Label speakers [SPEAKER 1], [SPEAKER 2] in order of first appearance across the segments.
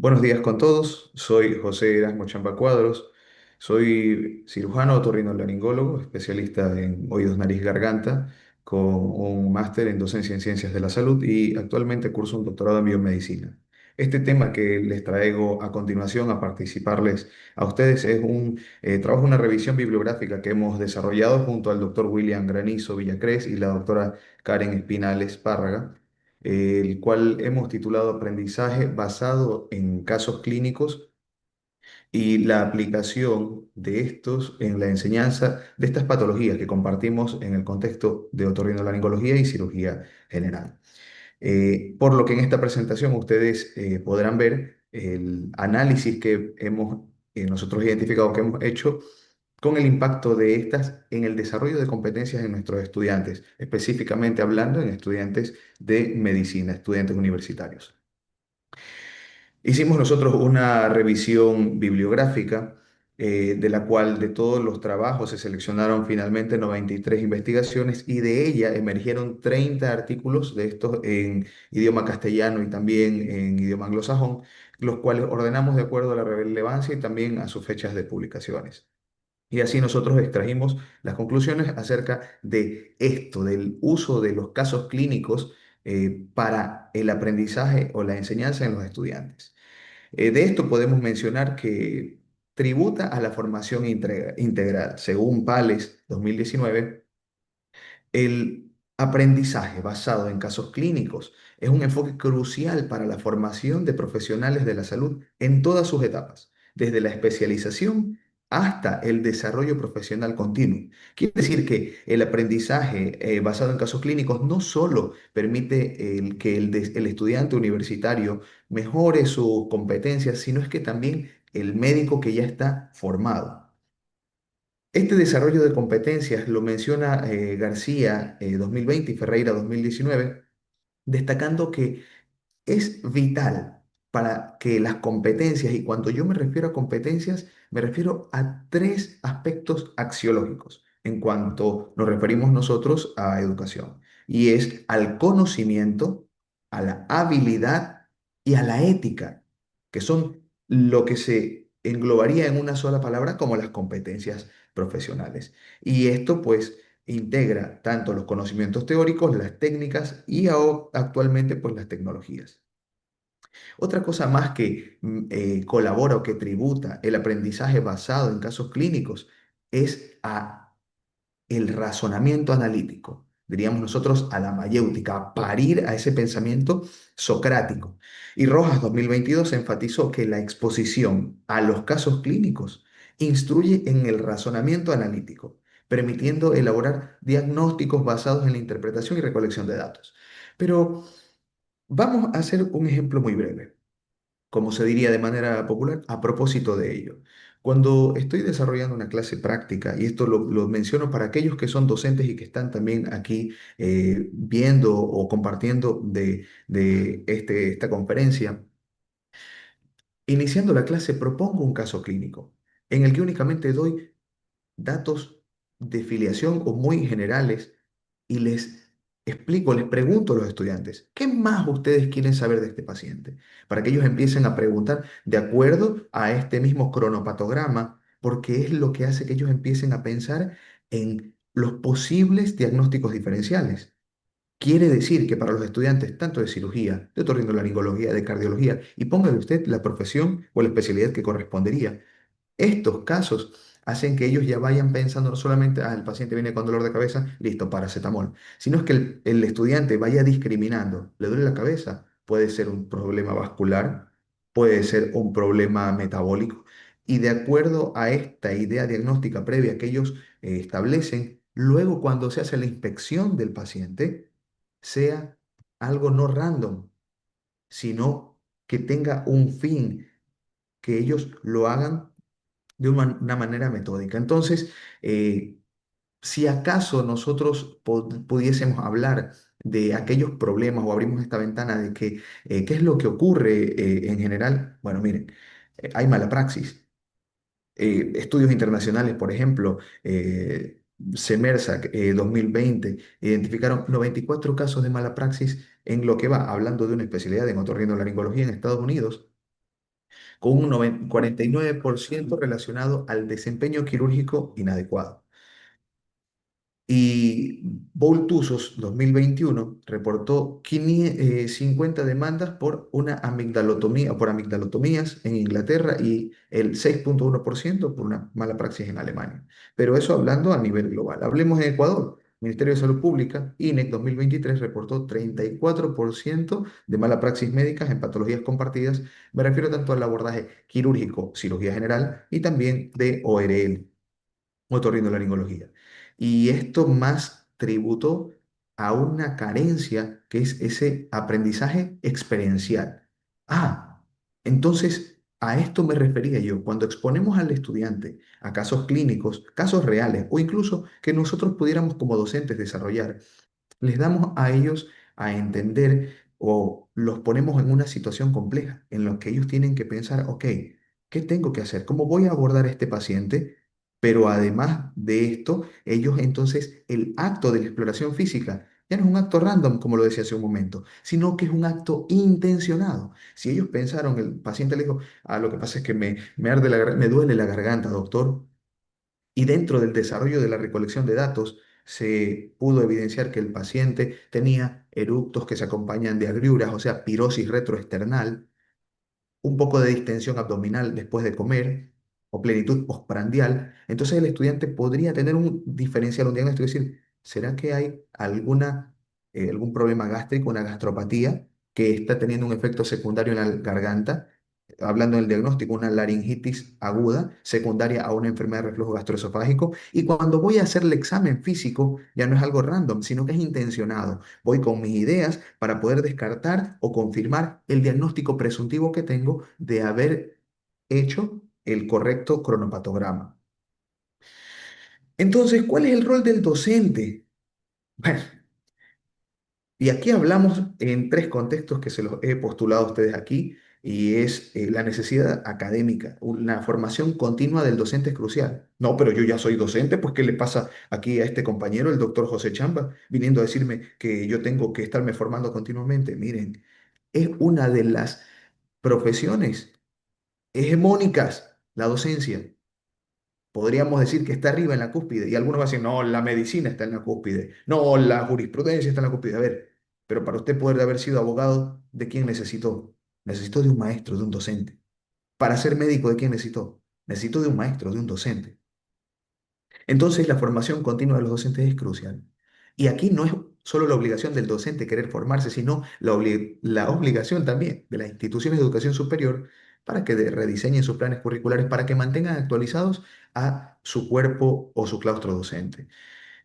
[SPEAKER 1] Buenos días con todos, soy José Erasmo Champa Cuadros, soy cirujano otorrinolaringólogo, especialista en oídos, nariz, garganta, con un máster en docencia en ciencias de la salud y actualmente curso un doctorado en biomedicina. Este tema que les traigo a continuación a participarles a ustedes es un trabajo, una revisión bibliográfica que hemos desarrollado junto al doctor William Granizo Villacrés y la doctora Karen Espinales Párraga, el cual hemos titulado Aprendizaje basado en casos clínicos y la aplicación de estos en la enseñanza de estas patologías que compartimos en el contexto de otorrinolaringología y cirugía general. Por lo que en esta presentación ustedes podrán ver el análisis que hemos nosotros identificado que hemos hecho con el impacto de estas en el desarrollo de competencias en nuestros estudiantes, específicamente hablando en estudiantes de medicina, estudiantes universitarios. Hicimos nosotros una revisión bibliográfica, de la cual de todos los trabajos se seleccionaron finalmente 93 investigaciones y de ella emergieron 30 artículos de estos en idioma castellano y también en idioma anglosajón, los cuales ordenamos de acuerdo a la relevancia y también a sus fechas de publicaciones. Y así nosotros extrajimos las conclusiones acerca de esto, del uso de los casos clínicos para el aprendizaje o la enseñanza en los estudiantes. De esto podemos mencionar que tributa a la formación integral. Según PALES 2019, el aprendizaje basado en casos clínicos es un enfoque crucial para la formación de profesionales de la salud en todas sus etapas, desde la especialización hasta el desarrollo profesional continuo. Quiere decir que el aprendizaje basado en casos clínicos no solo permite que el estudiante universitario mejore sus competencias, sino es que también el médico que ya está formado. Este desarrollo de competencias lo menciona García 2020 y Ferreira 2019, destacando que es vital para que las competencias, y cuando yo me refiero a competencias, me refiero a tres aspectos axiológicos en cuanto nos referimos nosotros a educación, y es al conocimiento, a la habilidad y a la ética, que son lo que se englobaría en una sola palabra como las competencias profesionales. Y esto pues integra tanto los conocimientos teóricos, las técnicas y actualmente pues las tecnologías. Otra cosa más que colabora o que tributa el aprendizaje basado en casos clínicos es a el razonamiento analítico. Diríamos nosotros a la mayéutica, a parir a ese pensamiento socrático. Y Rojas 2022 enfatizó que la exposición a los casos clínicos instruye en el razonamiento analítico, permitiendo elaborar diagnósticos basados en la interpretación y recolección de datos. Pero vamos a hacer un ejemplo muy breve, como se diría de manera popular, a propósito de ello. Cuando estoy desarrollando una clase práctica, y esto lo menciono para aquellos que son docentes y que están también aquí viendo o compartiendo de esta conferencia, iniciando la clase propongo un caso clínico en el que únicamente doy datos de filiación o muy generales y les explico, les pregunto a los estudiantes, ¿qué más ustedes quieren saber de este paciente? Para que ellos empiecen a preguntar de acuerdo a este mismo cronopatograma, porque es lo que hace que ellos empiecen a pensar en los posibles diagnósticos diferenciales. Quiere decir que para los estudiantes tanto de cirugía, de otorrinolaringología, de cardiología, y póngale usted la profesión o la especialidad que correspondería, estos casos hacen que ellos ya vayan pensando no solamente, el paciente viene con dolor de cabeza, listo, paracetamol, sino es que el estudiante vaya discriminando. ¿Le duele la cabeza? Puede ser un problema vascular, puede ser un problema metabólico. Y de acuerdo a esta idea diagnóstica previa que ellos establecen, luego cuando se hace la inspección del paciente, sea algo no random, sino que tenga un fin, que ellos lo hagan de una manera metódica. Entonces, si acaso nosotros pudiésemos hablar de aquellos problemas o abrimos esta ventana de que, qué es lo que ocurre en general, bueno, miren, hay mala praxis. Estudios internacionales, por ejemplo, CEMERSAC 2020, identificaron 94 casos de mala praxis en lo que va, hablando de una especialidad en otorrinolaringología en Estados Unidos, con un 49% relacionado al desempeño quirúrgico inadecuado. Y Boltusos 2021 reportó 50 demandas por una amigdalotomía, por amigdalotomías en Inglaterra y el 6,1% por una mala praxis en Alemania. Pero eso hablando a nivel global. Hablemos en Ecuador. Ministerio de Salud Pública, INEC 2023 reportó 34% de mala praxis médicas en patologías compartidas. Me refiero tanto al abordaje quirúrgico, cirugía general y también de ORL, otorrinolaringología. Y esto más tributo a una carencia que es ese aprendizaje experiencial. Ah, entonces a esto me refería yo. Cuando exponemos al estudiante a casos clínicos, casos reales o incluso que nosotros pudiéramos como docentes desarrollar, les damos a ellos a entender o los ponemos en una situación compleja en la que ellos tienen que pensar, ok, ¿qué tengo que hacer? ¿Cómo voy a abordar a este paciente? Pero además de esto, ellos entonces, el acto de la exploración física ya no es un acto random, como lo decía hace un momento, sino que es un acto intencionado. Si ellos pensaron, el paciente le dijo, ah, lo que pasa es que me arde me duele la garganta, doctor, y dentro del desarrollo de la recolección de datos, se pudo evidenciar que el paciente tenía eructos que se acompañan de agriuras, o sea, pirosis retroesternal, un poco de distensión abdominal después de comer o plenitud postprandial. Entonces el estudiante podría tener un diferencial, un diagnóstico, y decir, ¿será que hay algún problema gástrico, una gastropatía que está teniendo un efecto secundario en la garganta? Hablando del diagnóstico, una laringitis aguda secundaria a una enfermedad de reflujo gastroesofágico. Y cuando voy a hacer el examen físico, ya no es algo random, sino que es intencionado. Voy con mis ideas para poder descartar o confirmar el diagnóstico presuntivo que tengo de haber hecho el correcto cronopatograma. Entonces, ¿cuál es el rol del docente? Bueno, y aquí hablamos en tres contextos que se los he postulado a ustedes aquí, y es la necesidad académica, una formación continua del docente es crucial. No, pero yo ya soy docente, pues ¿qué le pasa aquí a este compañero, el doctor José Chamba, viniendo a decirme que yo tengo que estarme formando continuamente? Miren, es una de las profesiones hegemónicas, la docencia. Podríamos decir que está arriba en la cúspide y algunos van a decir, no, la medicina está en la cúspide, no, la jurisprudencia está en la cúspide. A ver, pero para usted poder haber sido abogado, ¿de quién necesitó? Necesitó de un maestro, de un docente. Para ser médico, ¿de quién necesitó? Necesito de un maestro, de un docente. Entonces, la formación continua de los docentes es crucial. Y aquí no es solo la obligación del docente querer formarse, sino la obligación también de las instituciones de educación superior para que rediseñen sus planes curriculares, para que mantengan actualizados a su cuerpo o su claustro docente.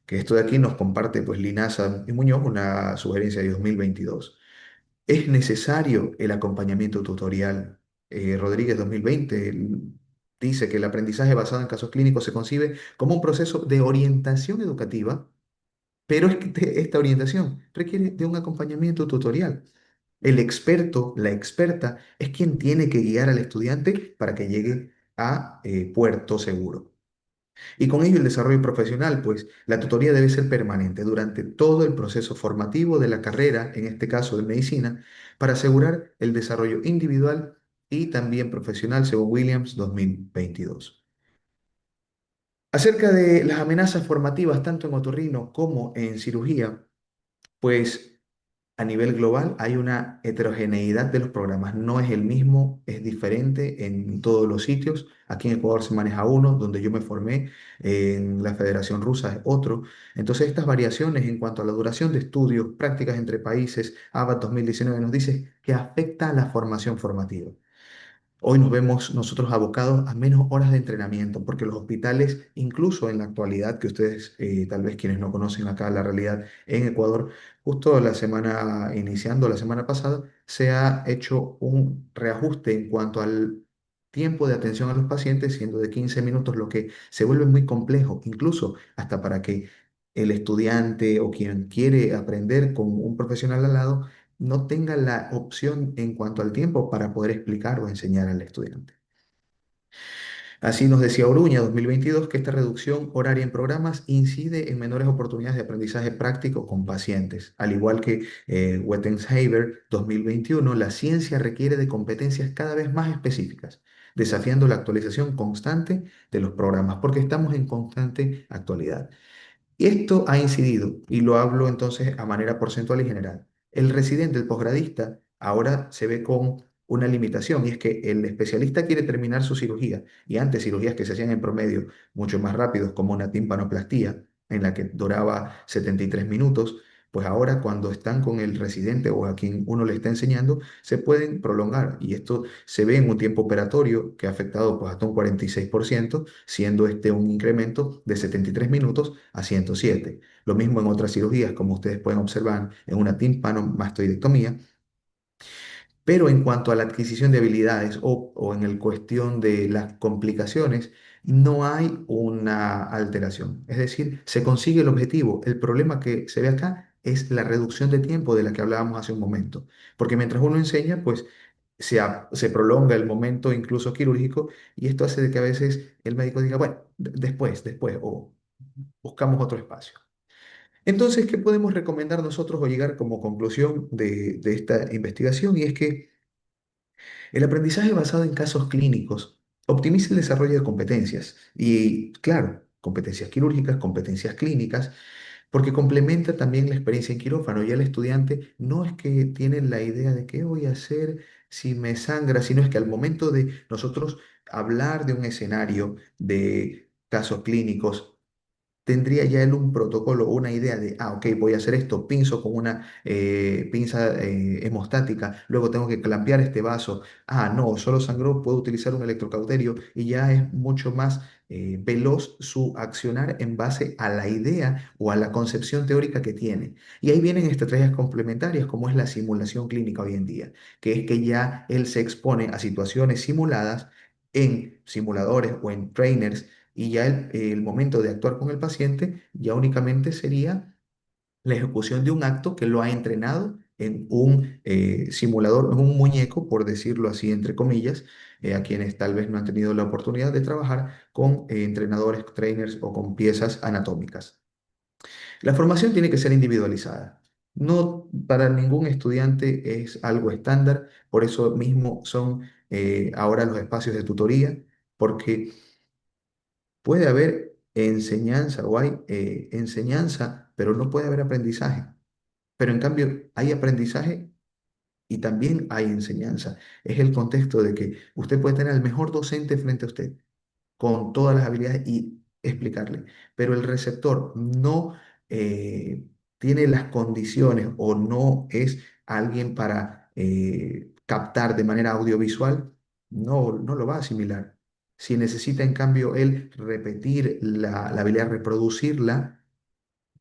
[SPEAKER 1] Que esto de aquí nos comparte pues Linaza y Muñoz, una sugerencia de 2022. Es necesario el acompañamiento tutorial. Rodríguez 2020 dice que el aprendizaje basado en casos clínicos se concibe como un proceso de orientación educativa, pero es que esta orientación requiere de un acompañamiento tutorial. El experto, la experta, es quien tiene que guiar al estudiante para que llegue a puerto seguro. Y con ello el desarrollo profesional, pues la tutoría debe ser permanente durante todo el proceso formativo de la carrera, en este caso de medicina, para asegurar el desarrollo individual y también profesional, según Williams 2022. Acerca de las amenazas formativas, tanto en otorrino como en cirugía, pues a nivel global hay una heterogeneidad de los programas. No es el mismo, es diferente en todos los sitios. Aquí en Ecuador se maneja uno, donde yo me formé, en la Federación Rusa es otro. Entonces, estas variaciones en cuanto a la duración de estudios, prácticas entre países, ABAT 2019 nos dice que afecta a la formación formativa. Hoy nos vemos nosotros abocados a menos horas de entrenamiento, porque los hospitales, incluso en la actualidad, que ustedes, tal vez quienes no conocen acá la realidad en Ecuador, justo la semana, iniciando la semana pasada, se ha hecho un reajuste en cuanto al tiempo de atención a los pacientes, siendo de 15 minutos, lo que se vuelve muy complejo, incluso hasta para que el estudiante o quien quiere aprender con un profesional al lado no tenga la opción en cuanto al tiempo para poder explicar o enseñar al estudiante. Así nos decía Oruña, 2022, que esta reducción horaria en programas incide en menores oportunidades de aprendizaje práctico con pacientes. Al igual que Wettenshaber, 2021, la ciencia requiere de competencias cada vez más específicas, desafiando la actualización constante de los programas, porque estamos en constante actualidad. Y esto ha incidido, y lo hablo entonces a manera porcentual y general. El residente, el posgradista, ahora se ve con una limitación, y es que el especialista quiere terminar su cirugía, y antes cirugías que se hacían en promedio mucho más rápidos, como una timpanoplastía, en la que duraba 73 minutos, pues ahora cuando están con el residente o a quien uno le está enseñando, se pueden prolongar, y esto se ve en un tiempo operatorio que ha afectado pues hasta un 46%, siendo este un incremento de 73 minutos a 107. Lo mismo en otras cirugías, como ustedes pueden observar en una timpanomastoidectomía, pero en cuanto a la adquisición de habilidades o en el cuestión de las complicaciones, no hay una alteración. Es decir, se consigue el objetivo. El problema que se ve acá es la reducción de tiempo de la que hablábamos hace un momento. Porque mientras uno enseña, pues se prolonga el momento incluso quirúrgico, y esto hace de que a veces el médico diga, bueno, después, o buscamos otro espacio. Entonces, ¿qué podemos recomendar nosotros o llegar como conclusión de esta investigación? Y es que el aprendizaje basado en casos clínicos optimiza el desarrollo de competencias y, claro, competencias quirúrgicas, competencias clínicas, porque complementa también la experiencia en quirófano. Ya el estudiante no es que tiene la idea de qué voy a hacer si me sangra, sino es que al momento de nosotros hablar de un escenario de casos clínicos, tendría ya él un protocolo, una idea de, ok, voy a hacer esto, pinzo con una pinza hemostática, luego tengo que clampear este vaso, no, solo sangró, puedo utilizar un electrocauterio, y ya es mucho más veloz su accionar en base a la idea o a la concepción teórica que tiene. Y ahí vienen estrategias complementarias, como es la simulación clínica hoy en día, que es que ya él se expone a situaciones simuladas en simuladores o en trainers, y ya el momento de actuar con el paciente ya únicamente sería la ejecución de un acto que lo ha entrenado en un simulador, en un muñeco, por decirlo así, entre comillas, a quienes tal vez no han tenido la oportunidad de trabajar con entrenadores, trainers o con piezas anatómicas. La formación tiene que ser individualizada. No para ningún estudiante es algo estándar, por eso mismo son ahora los espacios de tutoría, porque puede haber enseñanza o hay enseñanza, pero no puede haber aprendizaje. Pero en cambio hay aprendizaje y también hay enseñanza. Es el contexto de que usted puede tener al mejor docente frente a usted, con todas las habilidades y explicarle, pero el receptor no tiene las condiciones o no es alguien para captar de manera audiovisual, no lo va a asimilar. Si necesita en cambio él repetir la habilidad de reproducirla,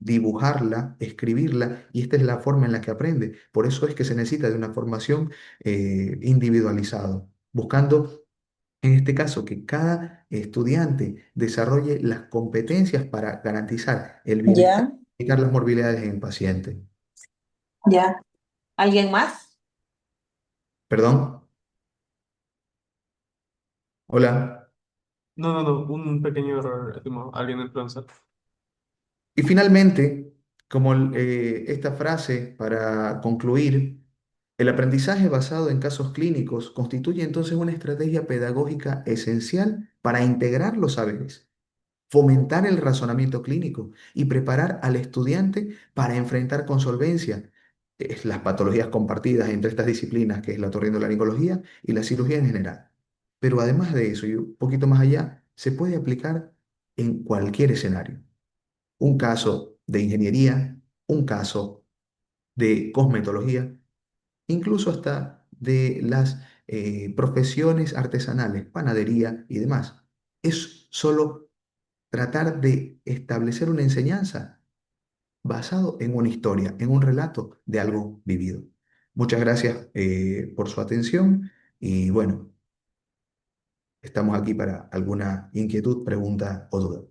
[SPEAKER 1] dibujarla, escribirla, y esta es la forma en la que aprende. Por eso es que se necesita de una formación individualizada, buscando en este caso que cada estudiante desarrolle las competencias para garantizar el bienestar
[SPEAKER 2] Ya,
[SPEAKER 1] y evitar las morbilidades en el paciente.
[SPEAKER 2] ya. ¿Alguien más?
[SPEAKER 1] ¿Perdón? Hola.
[SPEAKER 3] No, no, no, un pequeño error, estimado. Alguien entró en sala.
[SPEAKER 1] Y finalmente, como esta frase para concluir, el aprendizaje basado en casos clínicos constituye entonces una estrategia pedagógica esencial para integrar los saberes, fomentar el razonamiento clínico y preparar al estudiante para enfrentar con solvencia las patologías compartidas entre estas disciplinas, que es la otorrinolaringología y la cirugía en general. Pero además de eso, y un poquito más allá, se puede aplicar en cualquier escenario. Un caso de ingeniería, un caso de cosmetología, incluso hasta de las profesiones artesanales, panadería y demás. Es solo tratar de establecer una enseñanza basado en una historia, en un relato de algo vivido. Muchas gracias por su atención, y bueno, estamos aquí para alguna inquietud, pregunta o duda.